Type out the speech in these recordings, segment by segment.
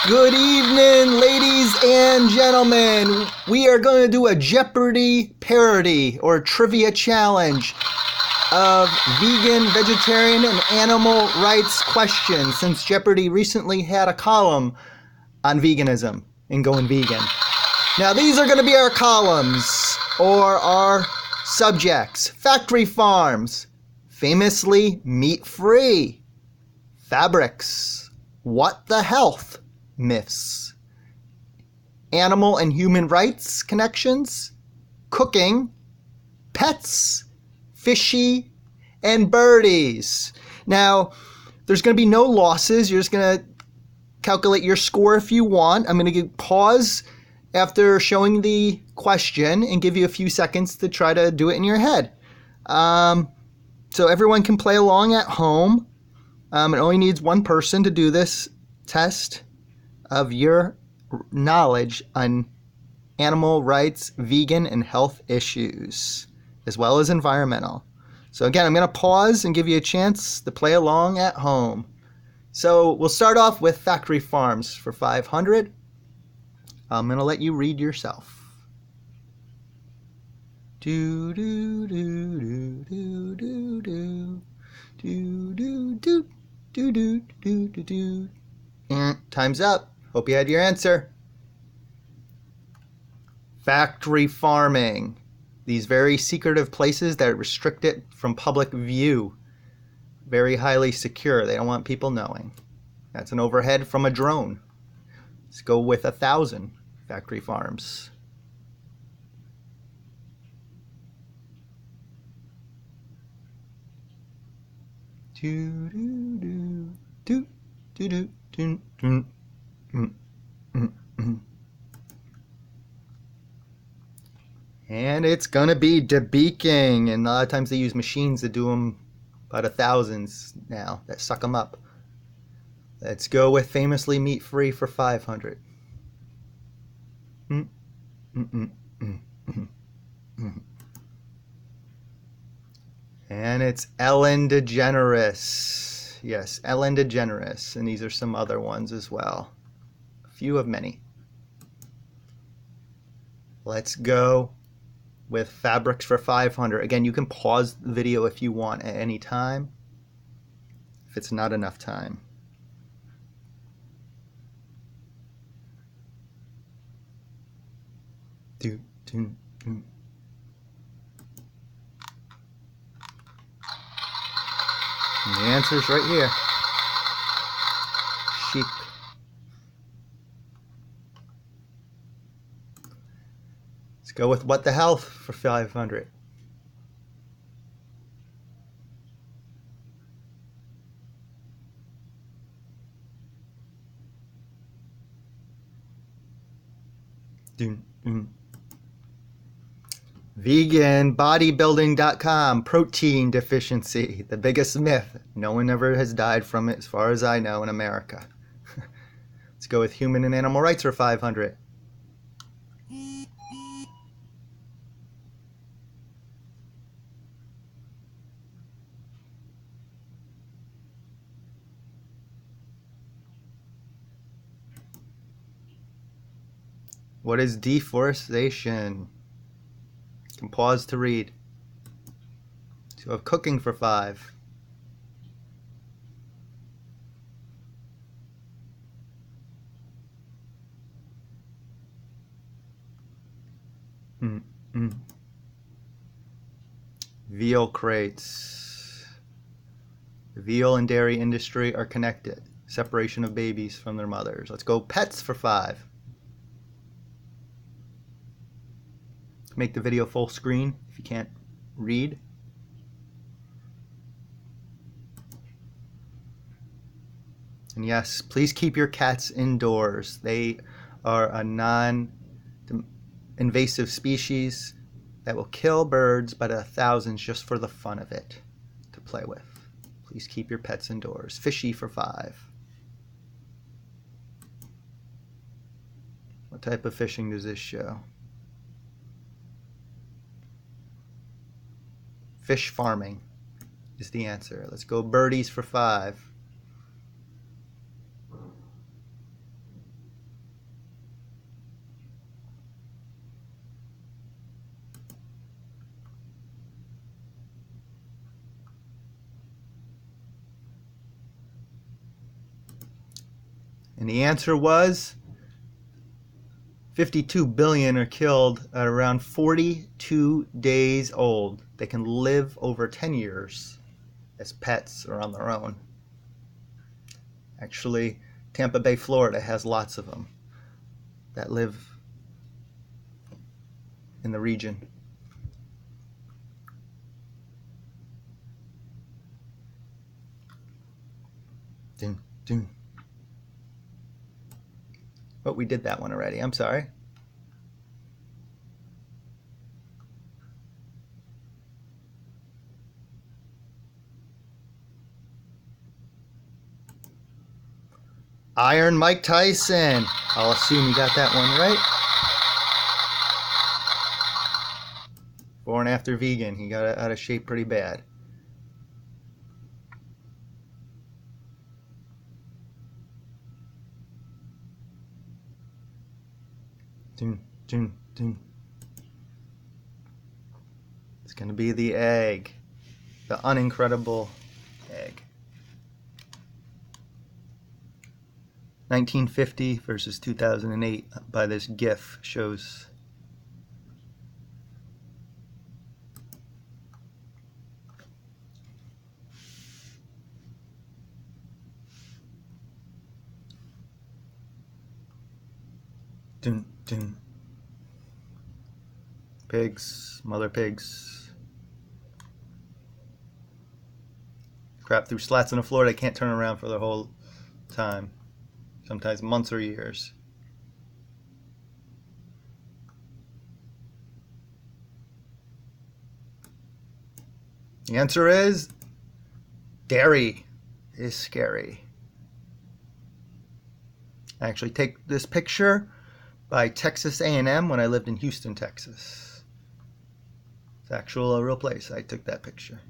Good evening, ladies and gentlemen. We are going to do a Jeopardy parody or trivia challenge of vegan, vegetarian, and animal rights questions, since Jeopardy recently had a column on veganism and going vegan. Now, these are going to be our columns or our subjects. Factory farms, famously meat-free. Fabrics, what the health myths. Animal and human rights connections. Cooking, pets, fishy, and birdies. Now, there's going to be no losses. You're just going to calculate your score if you want. I'm going to pause after showing the question and give you a few seconds to try to do it in your head. So everyone can play along at home. It only needs one person to do this test of your knowledge on animal rights, vegan, and health issues, as well as environmental. So again, I'm going to pause and give you a chance to play along at home. So we'll start off with factory farms for 500. I'm going to let you read yourself. Do do do do do do do do do do do do do do do. Time's up. Hope you had your answer. Factory farming. These very secretive places that restrict it from public view. Very highly secure. They don't want people knowing. That's an overhead from a drone. Let's go with 1,000 factory farms. Do do do do do do do do. And it's gonna be debeaking, and a lot of times they use machines to do them about 1,000 now that suck them up. Let's go with famously meat-free for 500. And it's Ellen DeGeneres. Yes, Ellen DeGeneres. And these are some other ones as well. A few of many. Let's go with fabrics for 500. Again, you can pause the video if you want at any time, if it's not enough time. Do, do, do. And the answer's right here. Sheep. Let's go with what the health for 500. Doom, doom. Veganbodybuilding.com, protein deficiency, the biggest myth. No one ever has died from it as far as I know in America. Let's go with human and animal rights for 500. What is deforestation? You can pause to read. So we have cooking for 5. Veal crates. The veal and dairy industry are connected. Separation of babies from their mothers. Let's go pets for 5. Make the video full screen if you can't read. And yes, please keep your cats indoors. They are a non-invasive species that will kill birds by the thousands just for the fun of it to play with. Please keep your pets indoors. Fishy for 5. What type of fishing does this show? Fish farming is the answer. Let's go birdies for 5. And the answer was 52 billion are killed at around 42 days old. They can live over 10 years as pets or on their own. Actually, Tampa Bay, Florida has lots of them that live in the region. Dun, dun. Oh, we did that one already. I'm sorry. Iron Mike Tyson. I'll assume you got that one right. Before and after vegan, he got out of shape pretty bad. Dun, dun, dun. It's going to be the egg. The unincredible egg. 1950 versus 2008 by this GIF shows. Dun, dun. Pigs, mother pigs. Crap through slats in the floor they can't turn around for the whole time. Sometimes months or years. The answer is dairy is scary. I actually take this picture by Texas A&M when I lived in Houston, Texas. It's actually a real place. I took that picture.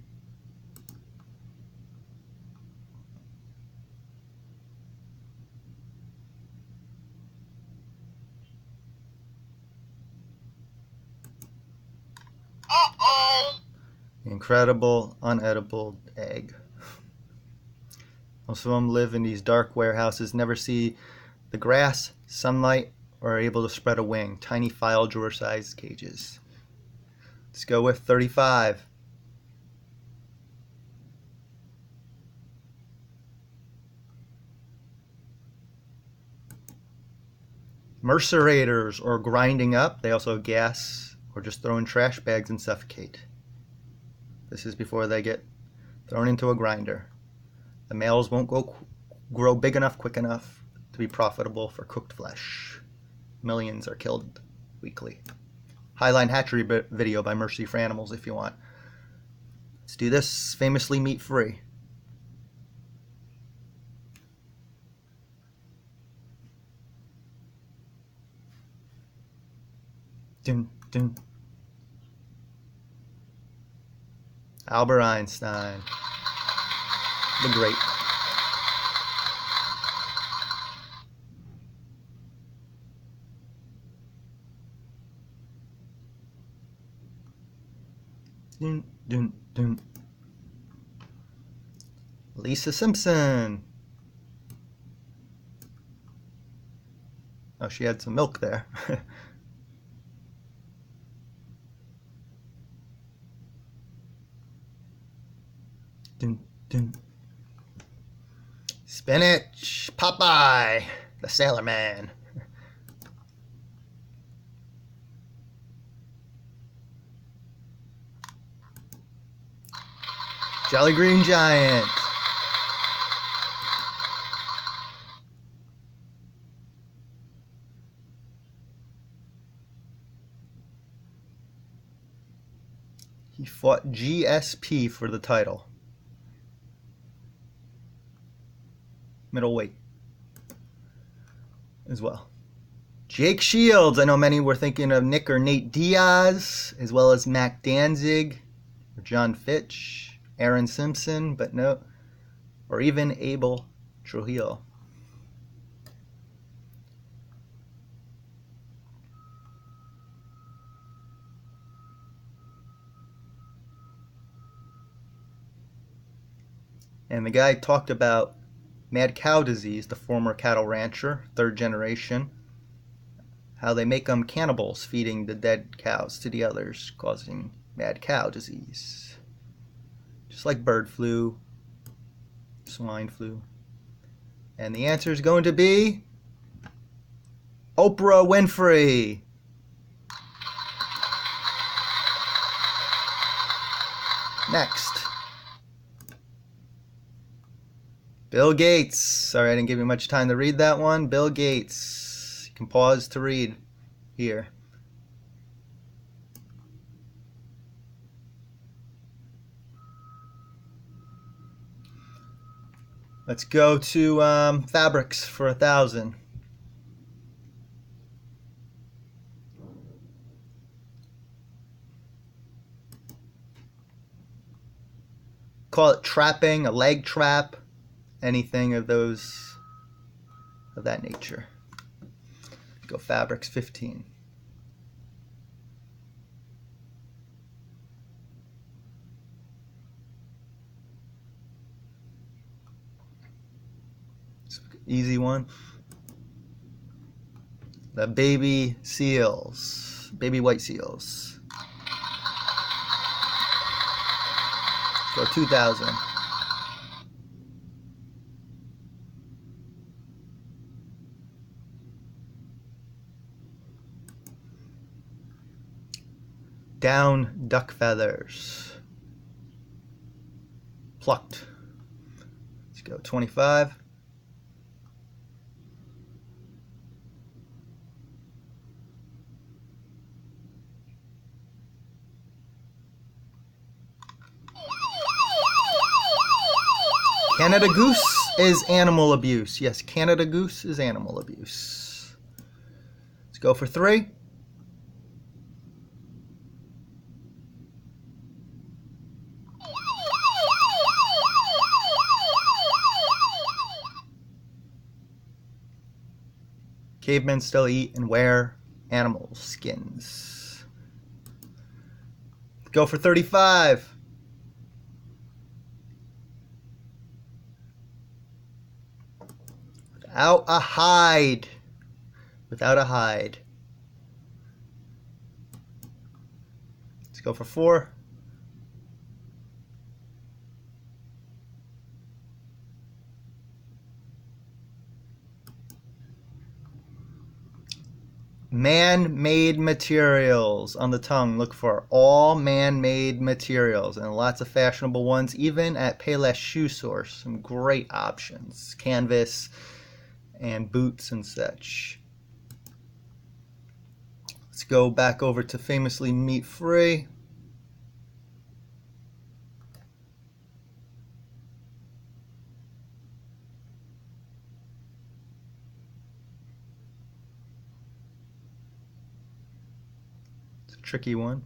Incredible unedible egg. Most of them live in these dark warehouses, never see the grass, sunlight, or are able to spread a wing. Tiny file drawer sized cages. Let's go with 35. Mercerators, or grinding up. They also gas or just throw in trash bags and suffocate. This is before they get thrown into a grinder. The males won't grow big enough quick enough to be profitable for cooked flesh. Millions are killed weekly. Highline hatchery video by Mercy for Animals if you want. Let's do this. Famously meat free. Dun, dun. Albert Einstein, the great. Dun, dun, dun. Lisa Simpson. Oh, she had some milk there. Dun, dun. Spinach. Popeye, the Sailor Man. Jolly Green Giant. He fought GSP for the title. Middleweight as well. Jake Shields. I know many were thinking of Nick or Nate Diaz, as well as Mac Danzig, or John Fitch, Aaron Simpson, but no, or even Abel Trujillo. And the guy talked about Mad cow disease, the former cattle rancher, third generation. How they make them cannibals, feeding the dead cows to the others, causing mad cow disease. Just like bird flu, swine flu. And the answer is going to be Oprah Winfrey. Next. Bill Gates. Sorry, I didn't give you much time to read that one. Bill Gates. You can pause to read here. Let's go to fabrics for 1,000. Call it trapping, a leg trap, anything of those of that nature. Go fabrics 15. Easy one. The baby seals, baby white seals. Go 2,000. Down duck feathers. Plucked. Let's go 25. Canada goose is animal abuse. Yes, Canada goose is animal abuse. Let's go for 3. Cavemen still eat and wear animal skins. Go for 35. Without a hide. Without a hide. Let's go for 4. Man-made materials on the tongue. Look for all man-made materials and lots of fashionable ones, even at Payless Shoe Source. Some great options. Canvas and boots and such. Let's go back over to famously meat-free. It's a tricky one.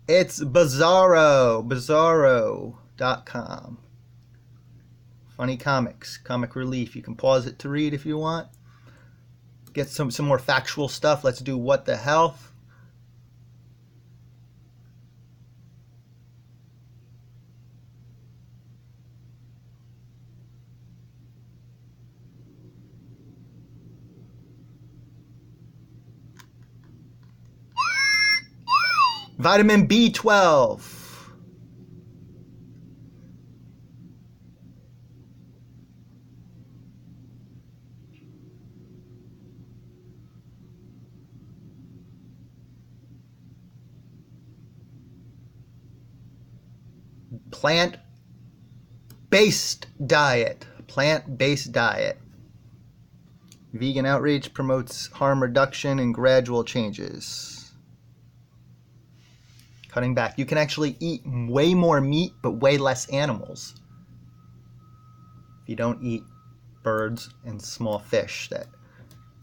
It's Bizarro, Bizarro.com. Funny comics, comic relief. You can pause it to read if you want. Get some more factual stuff. Let's do what the health. Vitamin B12. Plant-based diet. Plant-based diet. Vegan outreach promotes harm reduction and gradual changes. Cutting back. You can actually eat way more meat, but way less animals. If you don't eat birds and small fish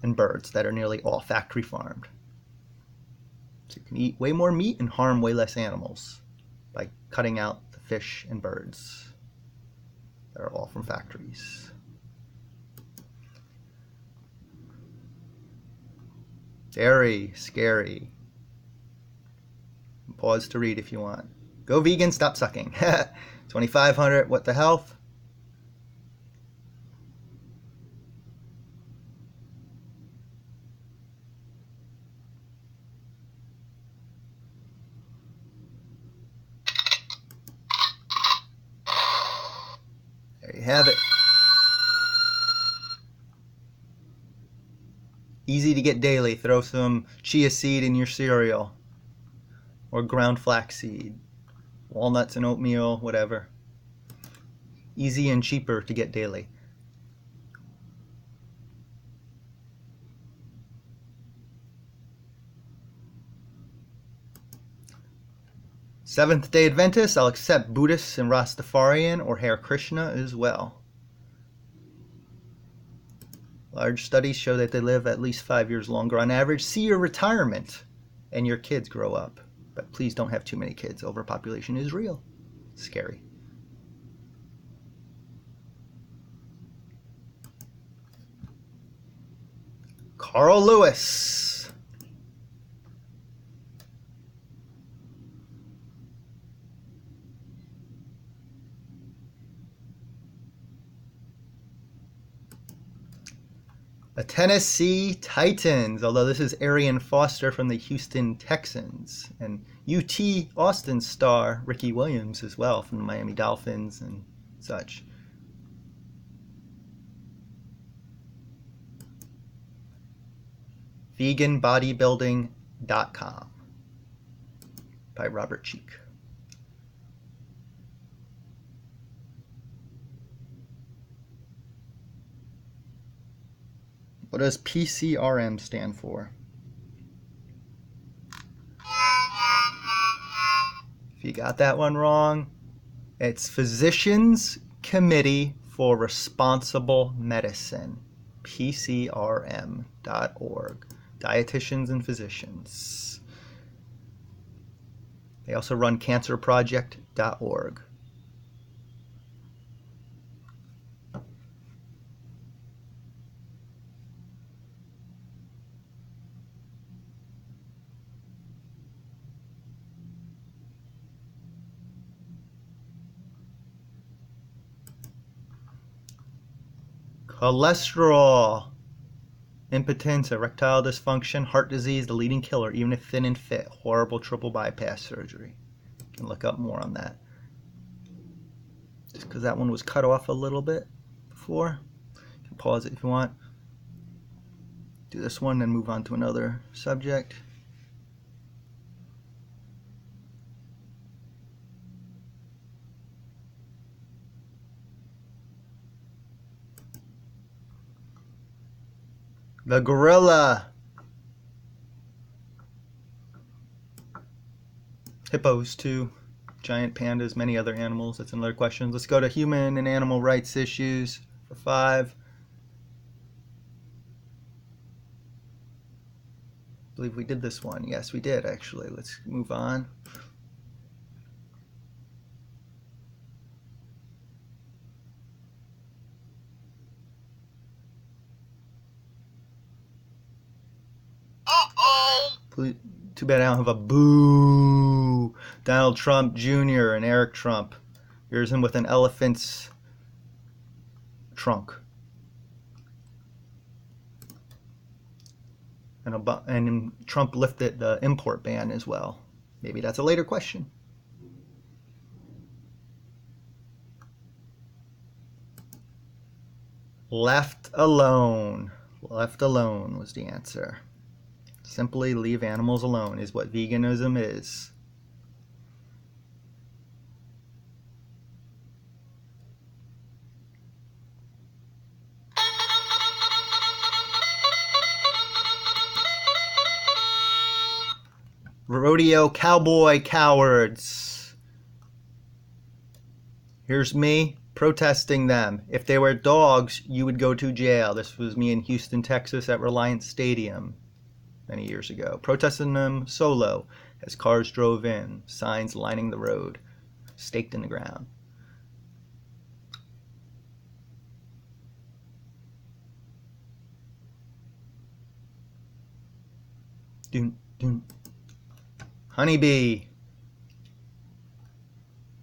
and birds that are nearly all factory farmed. So you can eat way more meat and harm way less animals by cutting out the fish and birds that are all from factories. Very scary. Pause to read if you want. Go vegan, stop sucking. 2,500, what the health? have it. Easy to get daily. Throw some chia seed in your cereal. Or ground flaxseed. Walnuts and oatmeal, whatever. Easy and cheaper to get daily. Seventh-day Adventist, I'll accept Buddhist and Rastafarian or Hare Krishna as well. Large studies show that they live at least 5 years longer on average. See your retirement and your kids grow up. But please don't have too many kids. Overpopulation is real. It's scary. Carl Lewis. The Tennessee Titans, although this is Arian Foster from the Houston Texans. And UT Austin star Ricky Williams as well from the Miami Dolphins and such. veganbodybuilding.com by Robert Cheek. What does PCRM stand for? If you got that one wrong, it's Physicians Committee for Responsible Medicine. PCRM.org. Dietitians and physicians. They also run cancerproject.org. Cholesterol, impotence, erectile dysfunction, heart disease, the leading killer, even if thin and fit. Horrible triple bypass surgery. You can look up more on that. Just because that one was cut off a little bit before. You can pause it if you want. Do this one and move on to another subject. The gorilla. Hippos too. Giant pandas, many other animals. That's another question. Let's go to human and animal rights issues for 5. I believe we did this one. Yes, we did actually. Let's move on. Too bad I don't have a boo. Donald Trump Jr. and Eric Trump. Here's him with an elephant's trunk. And Trump lifted the import ban as well. Maybe that's a later question. Left alone. Left alone was the answer. Simply leave animals alone is what veganism is. Rodeo cowboy cowards. Here's me protesting them. If they were dogs, you would go to jail. This was me in Houston, Texas at Reliance Stadium many years ago. Protesting them solo as cars drove in, signs lining the road, staked in the ground. Dun, dun. Honeybee.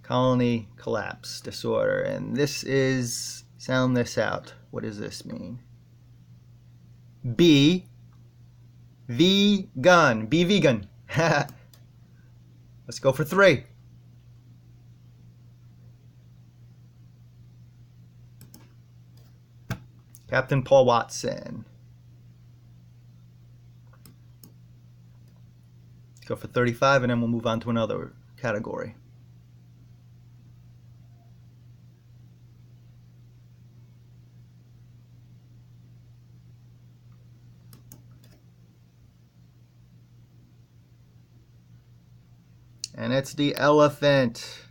Colony collapse disorder. And this is, sound this out. What does this mean? B. Vegan. Be vegan. Let's go for 3. Captain Paul Watson. Go for 35 and then we'll move on to another category. And it's the elephant.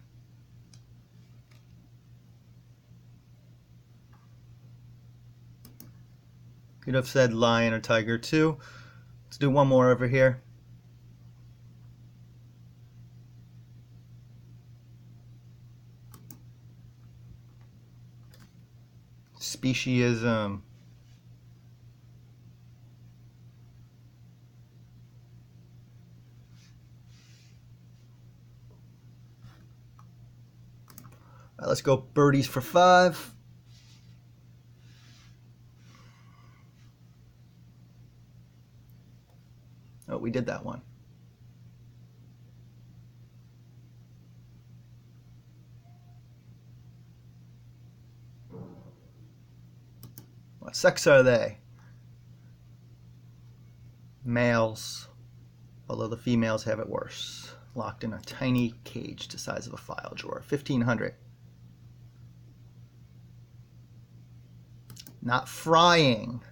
Could have said lion or tiger too. Let's do one more over here. Speciesism. All right, let's go birdies for 5. Oh, we did that one. What sex are they? Males, although the females have it worse. Locked in a tiny cage the size of a file drawer. 1,500. Not frying.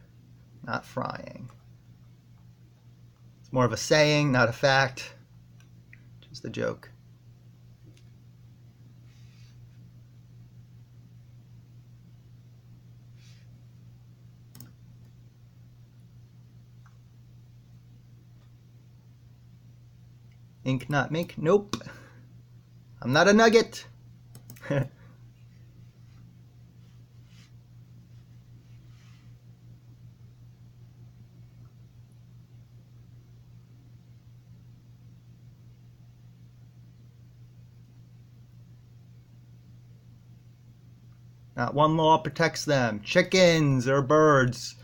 Not frying. It's more of a saying, not a fact. Just a joke. Ink not mink? Nope. I'm not a nugget. Not one law protects them. Chickens or birds.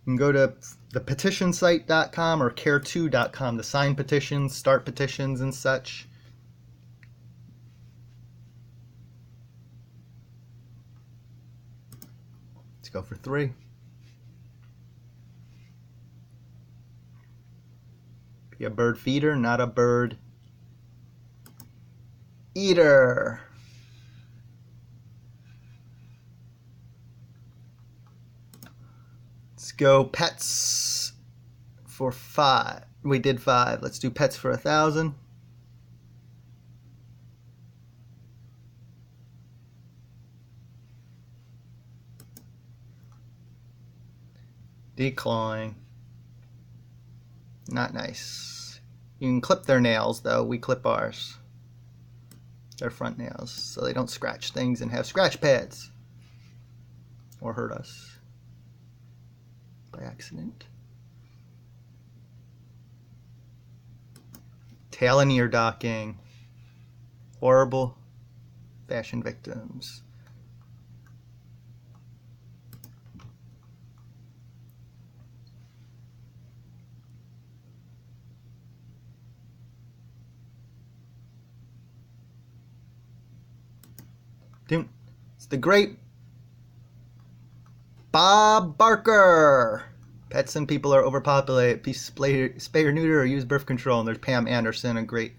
You can go to the petitionsite.com or care2.com to sign petitions, start petitions, and such. Let's go for 3. Be a bird feeder, not a bird eater. Let's go pets for 5. We did 5. Let's do pets for 1,000. Declawing. Not nice. You can clip their nails though. We clip ours. Their front nails so they don't scratch things and have scratch pads or hurt us by accident. Tail and ear docking. Horrible fashion victims. It's the great Bob Barker. Pets and people are overpopulated. Please spay or neuter or use birth control. And there's Pam Anderson, a great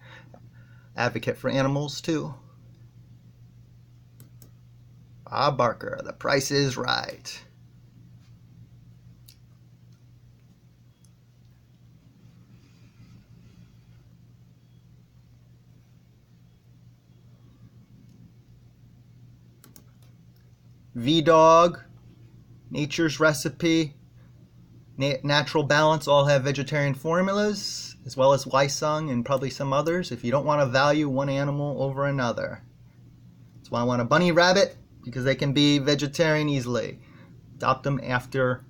advocate for animals too. Bob Barker, The Price is Right. V-Dog, Nature's Recipe, Natural Balance all have vegetarian formulas, as well as Wysung and probably some others, if you don't want to value one animal over another. That's why I want a bunny rabbit, because they can be vegetarian easily. Adopt them after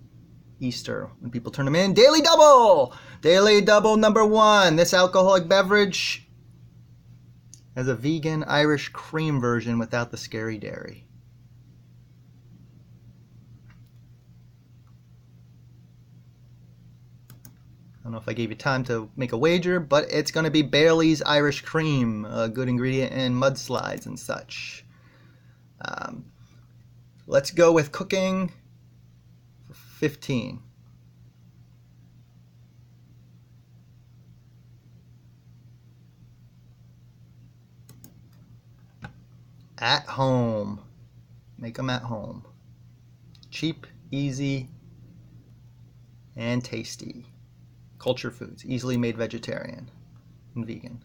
Easter, when people turn them in. Daily Double! Daily Double number 1. This alcoholic beverage has a vegan Irish cream version without the scary dairy. I don't know if I gave you time to make a wager, but it's going to be Bailey's Irish Cream, a good ingredient in mudslides and such. Let's go with cooking for 15. At home. Make them at home. Cheap, easy, and tasty. Culture foods. Easily made vegetarian and vegan.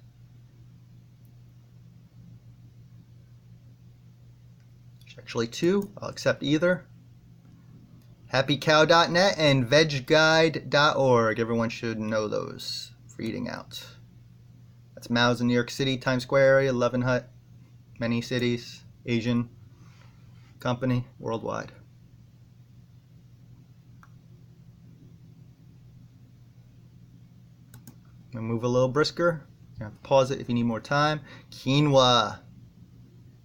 There's actually 2. I'll accept either. HappyCow.net and VegGuide.org. Everyone should know those for eating out. That's Mao's in New York City, Times Square area, 11 Hut, many cities, Asian company, worldwide. I'm going to move a little brisker. You have to pause it if you need more time. Quinoa.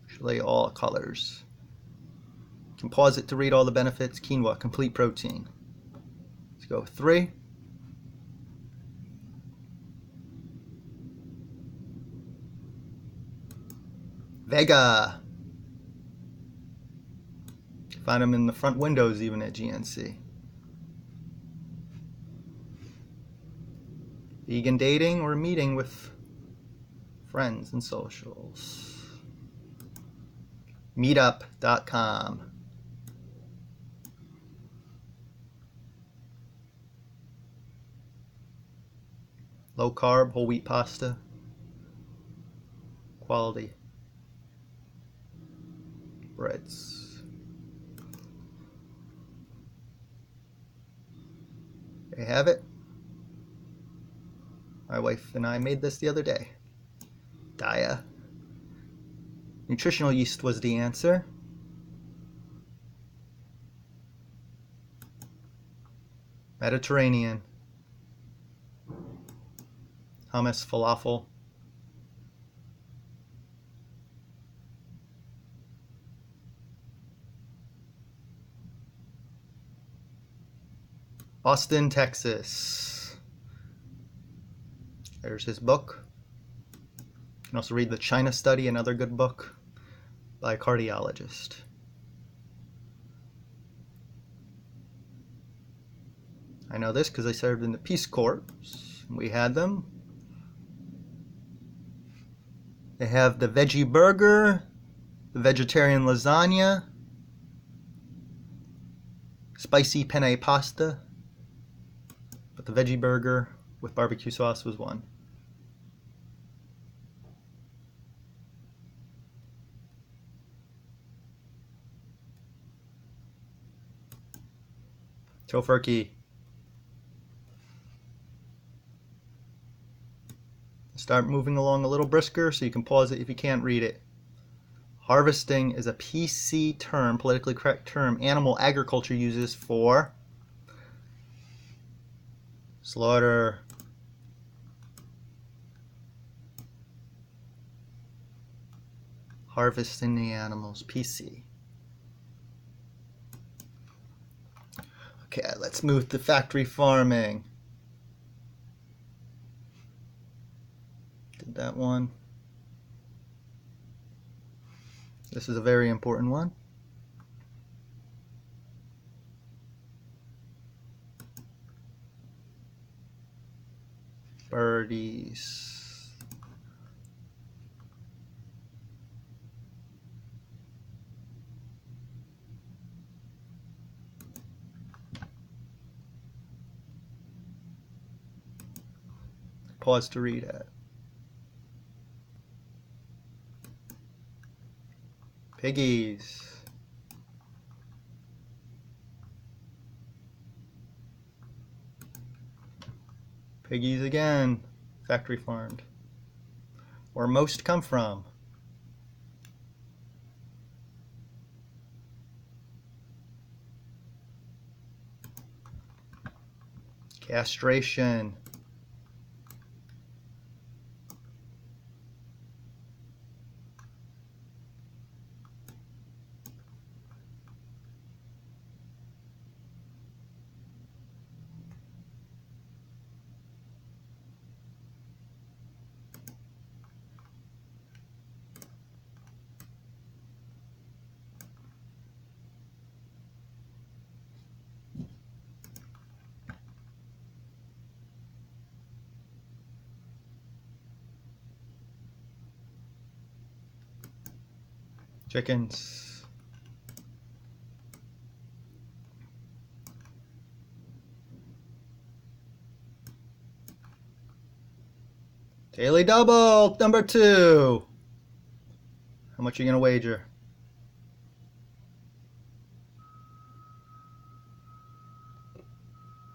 Actually, all colors. You can pause it to read all the benefits. Quinoa, complete protein. Let's go 3. Vega. Find them in the front windows even at GNC. Vegan dating or meeting with friends and socials. Meetup.com. Low carb, whole wheat pasta. Quality breads. There you have it. My wife and I made this the other day. Dia. Nutritional yeast was the answer. Mediterranean. Hummus, falafel. Austin, Texas. There's his book. You can also read The China Study, another good book by a cardiologist. I know this because I served in the Peace Corps. We had them. They have the veggie burger, the vegetarian lasagna, spicy penne pasta, but the veggie burger with barbecue sauce was one. Tofurkey. Start moving along a little brisker so you can pause it if you can't read it. Harvesting is a PC term, politically correct term, animal agriculture uses for slaughter, harvesting the animals, PC. Okay, let's move to factory farming. Did that one. This is a very important one. Birdies. Pause to read it. Piggies. Piggies again. Factory farmed. Where most come from. Castration. Chickens. Daily double, number 2. How much are you going to wager?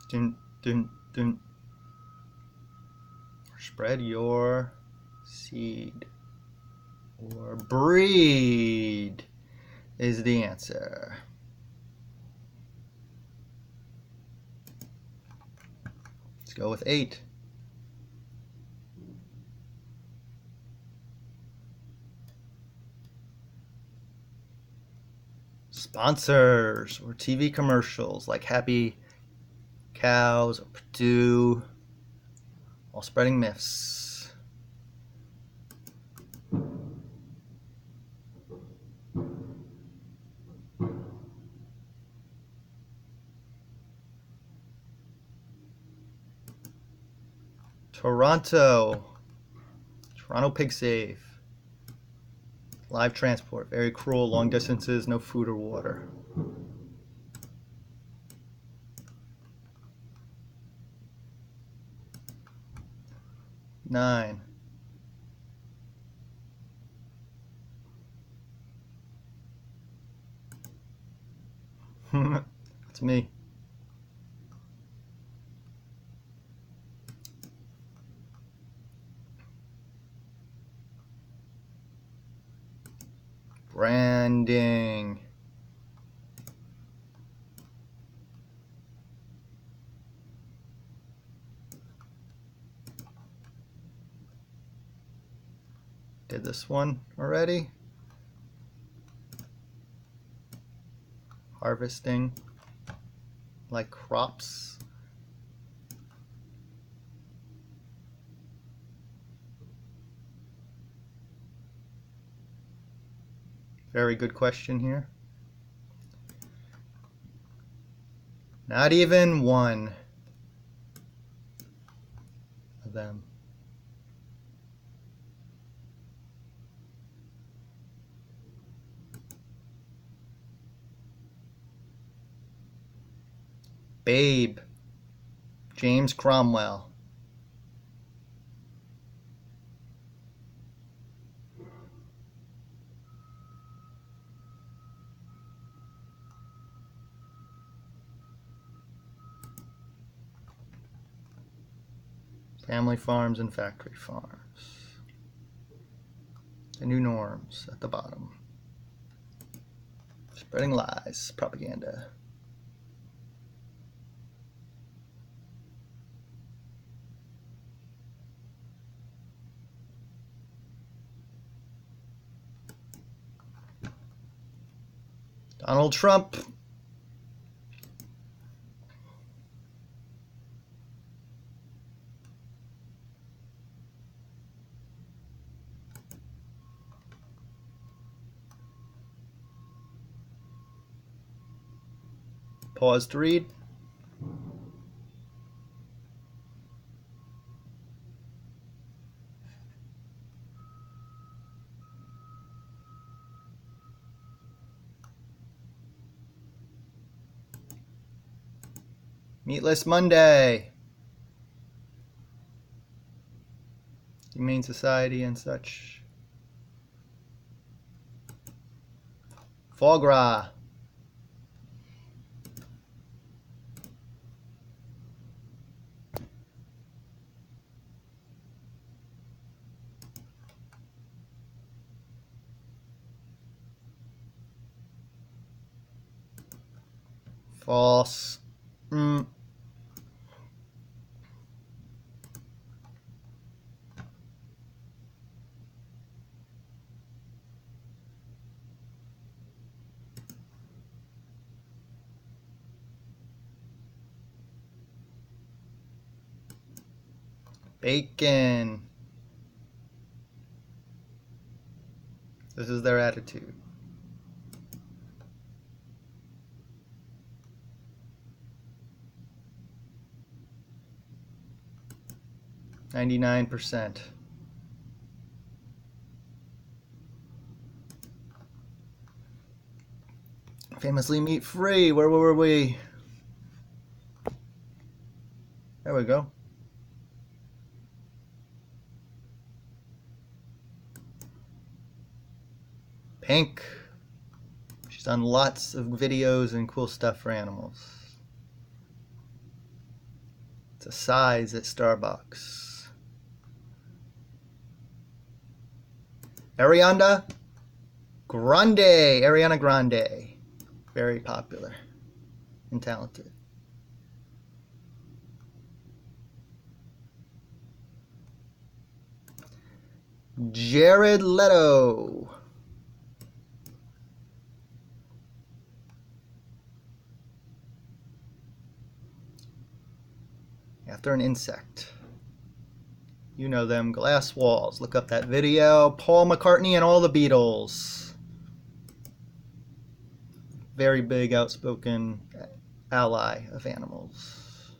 Dun, dun, dun. Spread your seed or breed is the answer. Let's go with 8. Sponsors or TV commercials like Happy Cows or Purdue, all spreading myths. Toronto Pig Safe. Live transport, very cruel, long distances, no food or water. Nine. It's me. Branding. Did this one already. Harvesting, like crops. Very good question here. Not even one of them. Babe, James Cromwell. Family farms and factory farms. The new norms at the bottom. Spreading lies, propaganda. Donald Trump. Pause to read. Meatless Monday. Humane Society and such. Foie gras. False. Bacon. This is their attitude. %. Famously meat free. Where were we? There we go. Pink. She's done lots of videos and cool stuff for animals. It's a size at Starbucks. Ariana Grande. Very popular and talented. Jared Leto. After an insect. You know them, Glass Walls. Look up that video. Paul McCartney and all the Beatles. Very big, outspoken ally of animals.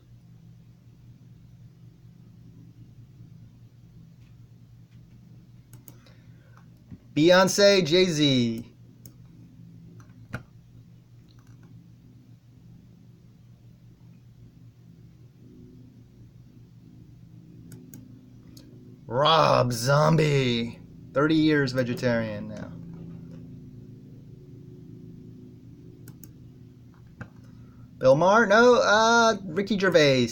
Beyonce, Jay-Z. Rob Zombie. 30 years vegetarian now. Bill Maher? No, Ricky Gervais.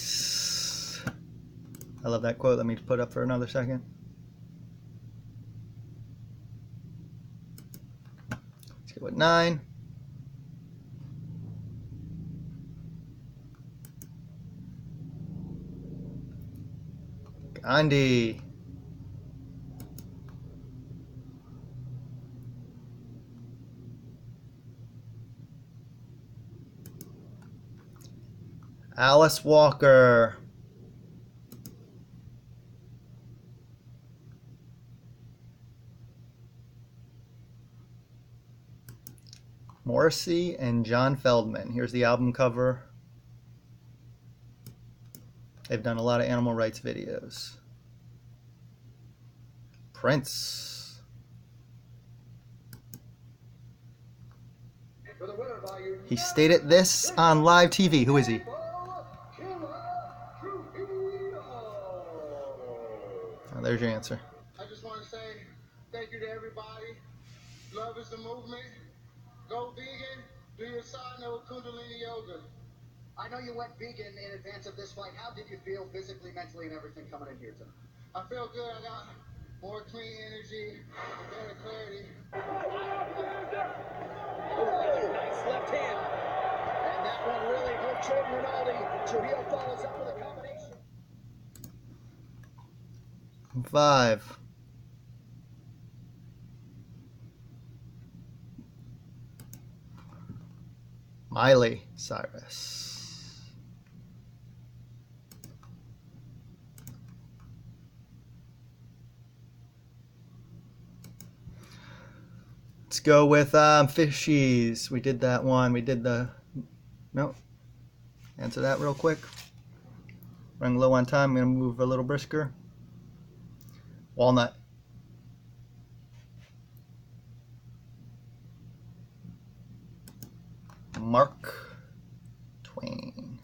I love that quote. Let me put up for another second. Let's go with 9. Gandhi. Alice Walker. Morrissey and John Feldman. Here's the album cover. They've done a lot of animal rights videos. Prince. He stated this on live TV. Who is he? Oh, there's your answer. I just want to say thank you to everybody. Love is the movement. Go vegan. Do your sadhana with Kundalini yoga. I know you went vegan in advance of this fight. How did you feel physically, mentally, and everything coming in here tonight? I feel good. I got more clean energy, better clarity. Oh, nice left hand. And that one really hurt Jordan Rinaldi. Trujillo follows up with a combination. 5. Miley Cyrus. Let's go with fishies. We did that one. We did the... Nope. Answer that real quick. Running low on time. I'm going to move a little brisker. Walnut. Mark Twain.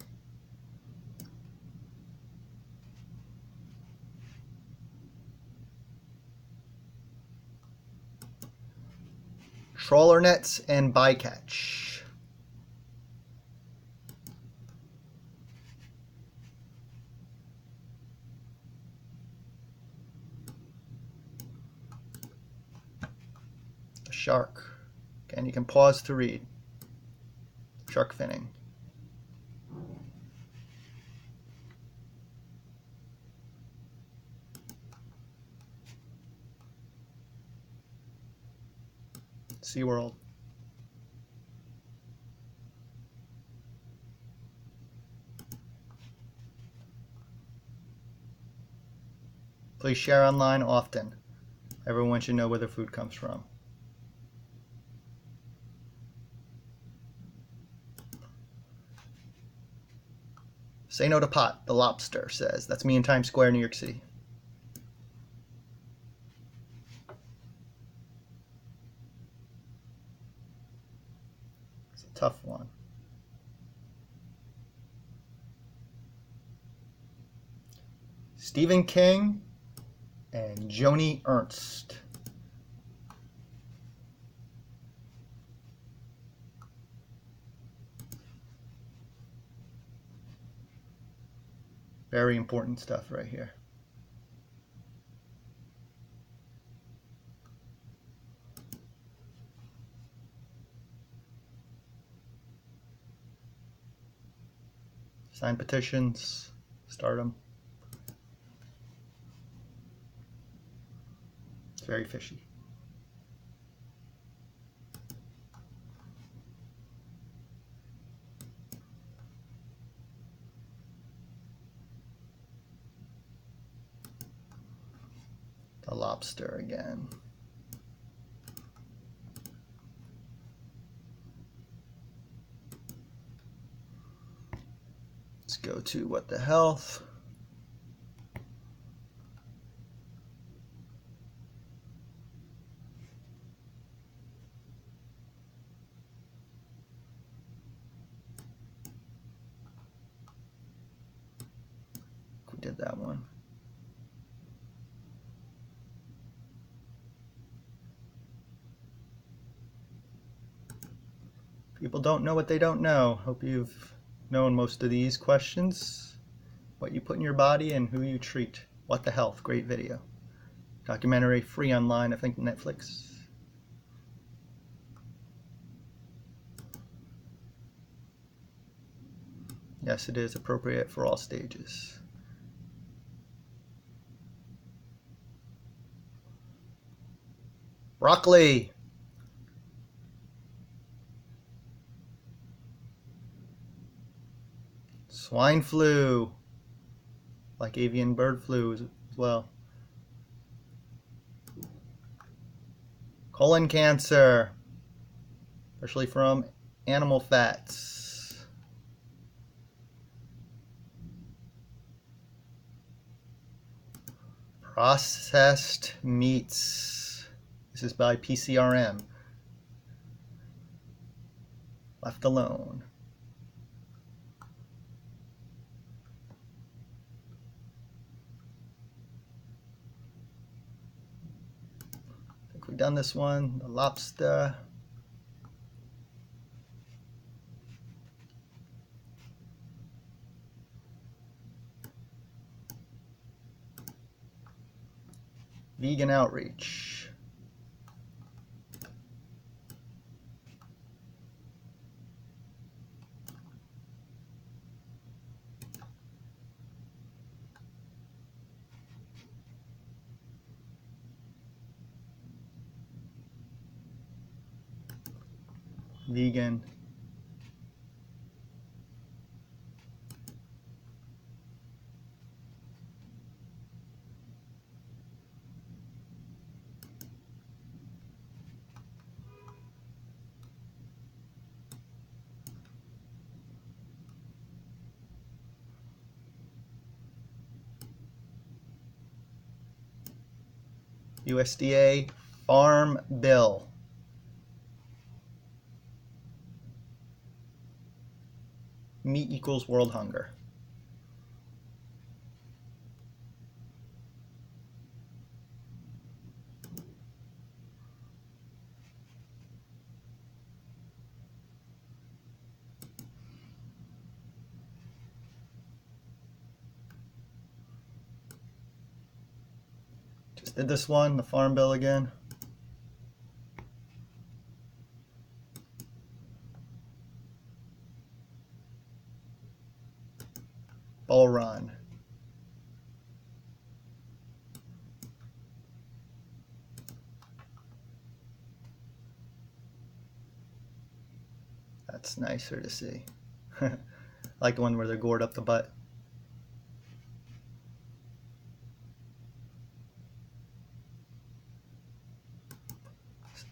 Trawler nets and bycatch. A shark. Again, you can pause to read. Shark finning. SeaWorld. Please share online often. Everyone should know where their food comes from. Say no to pot, the lobster says. That's me in Times Square, New York City. tough one. Stephen King and Joni Ernst. Very important stuff right here. Sign petitions, start them. It's very fishy. The lobster again. Let's go to what the health. We did that one. People don't know what they don't know. Hope you've known most of these questions. What you put in your body and who you treat. What the Health, great video. Documentary, free online, I think Netflix. Yes, it is appropriate for all stages. Broccoli. Swine flu, like avian bird flu as well. Colon cancer, especially from animal fats. Processed meats. This is by PCRM. Left alone. We've done this one, the lobster. Vegan outreach. Vegan. USDA Farm Bill. Meat equals world hunger. Just did this one, the Farm Bill again. Bull Run. That's nicer to see. I like the one where they're gored up the butt.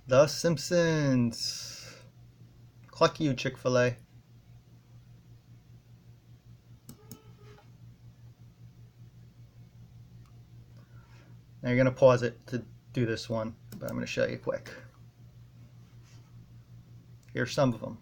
The Simpsons. Cluck you, Chick-fil-A. Now you're going to pause it to do this one, but I'm going to show you quick. Here's some of them.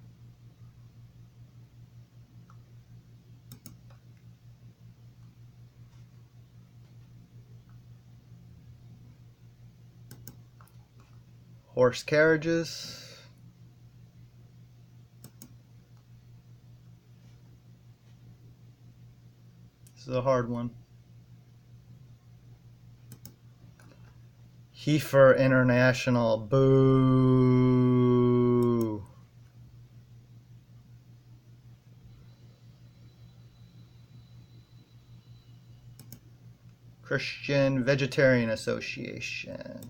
Horse carriages. This is a hard one. Heifer International. Boo. Christian Vegetarian Association.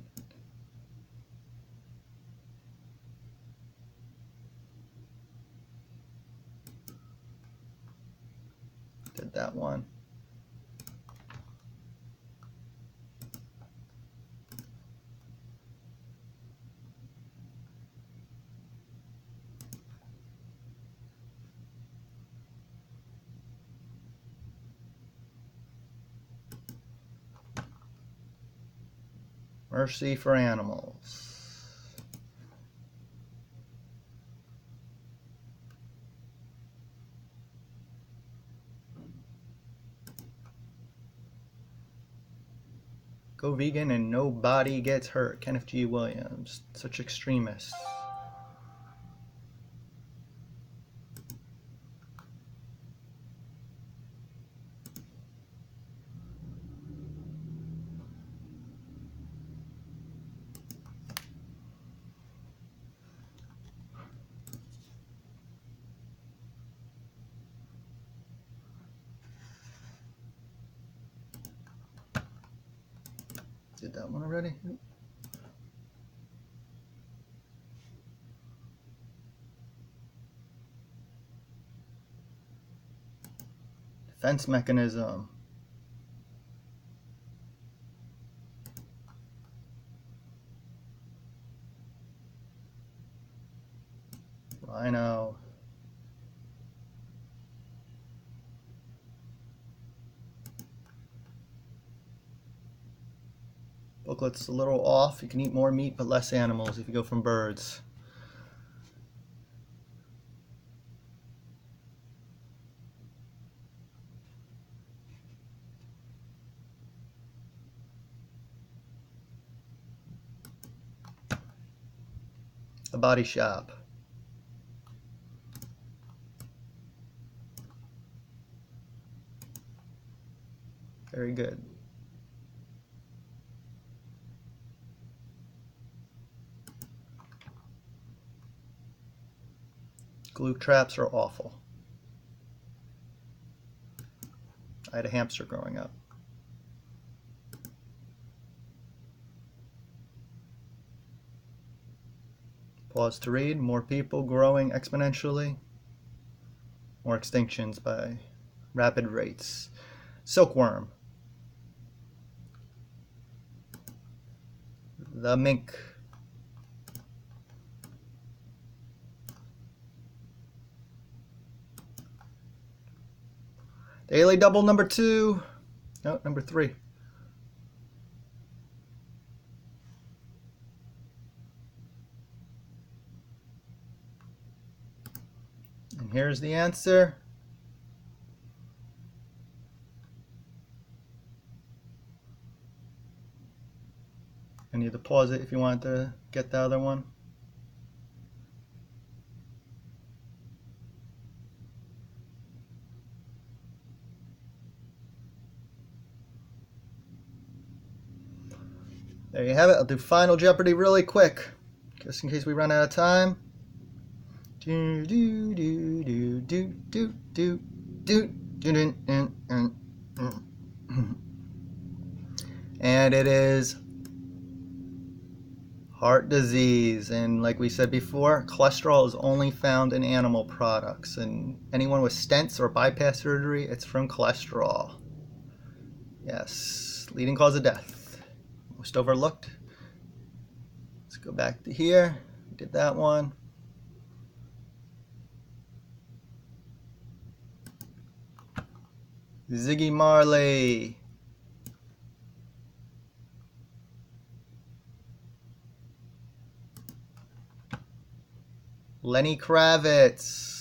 Did that one. Mercy for Animals. Go vegan and nobody gets hurt. Kenneth G. Williams. Such extremists. Did that one already? Defense mechanism. Rhino. Booklet's a little off. You can eat more meat but less animals if you go from birds. The Body Shop. Very good. Glue traps are awful. I had a hamster growing up. Pause to read. More people growing exponentially. More extinctions by rapid rates. Silkworm. The mink. Daily double number 2. No, number 3. And here's the answer. I need to pause it if you want to get the other one. There you have it. I'll do Final Jeopardy really quick, just in case we run out of time. Do do do do do do do do do do. And it is heart disease, and like we said before, cholesterol is only found in animal products, and anyone with stents or bypass surgery, it's from cholesterol. Yes, leading cause of death. Most overlooked. Let's go back to here. We did that one. Ziggy Marley. Lenny Kravitz.